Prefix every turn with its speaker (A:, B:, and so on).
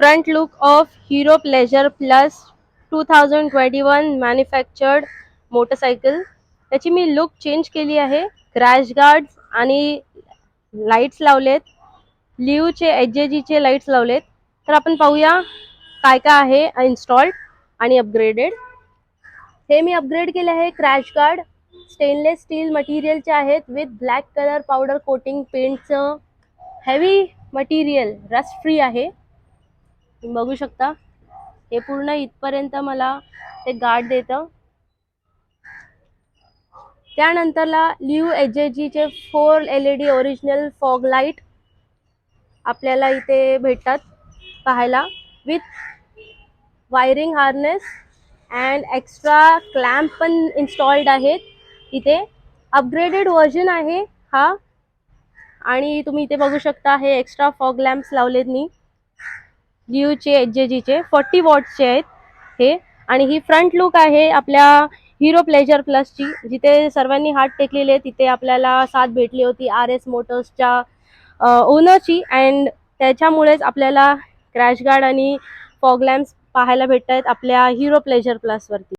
A: front look of Hero Pleasure Plus 2021 manufactured motorcycle. त्याची me look change केली आहे. Crash guards आणि lights लावलेत. लिव्हचे एचजेजीचे लाईट्स लावलेत. तर आपण पाहूया काय काय आहे इन्स्टॉल्ड आणि अपग्रेडेड. हे मी अपग्रेड केले आहे. क्रॅश गार्ड स्टेनलेस स्टील मटेरियलचे आहेत with black colour powder coating पेंटचं हेवी मटेरियल, रस्ट फ्री आहे. तुम्ही बघू शकता हे पूर्ण इथपर्यंत मला ते गार्ड देतं. त्यानंतरला लिव्ह एचजेजीचे 4 LED ओरिजिनल फॉग लाईट आपल्याला इथे भेटतात पाहायला with wiring harness and extra clamp पण इन्स्टॉल्ड आहेत इथे. अपग्रेडेड व्हर्जन आहे हा. आणि तुम्ही इथे बघू शकता हे एक्स्ट्रा फॉग लॅम्प्स लावलेत मी लिव्हचे एचजेजीचे 40 वॉट्सचे आहेत हे. आणि ही फ्रंट लुक आहे आपल्या हिरो प्लेजर प्लसची, जिथे सर्वांनी हात टेकलेले. तिथे आपल्याला साथ भेटली होती RS मोटर्सच्या ओनरची अँड त्याच्यामुळेच आपल्याला क्रॅश गार्ड आणि फॉग लॅम्प्स पाहायला भेटत आहेत आपल्या हिरो प्लेजर प्लस वरती.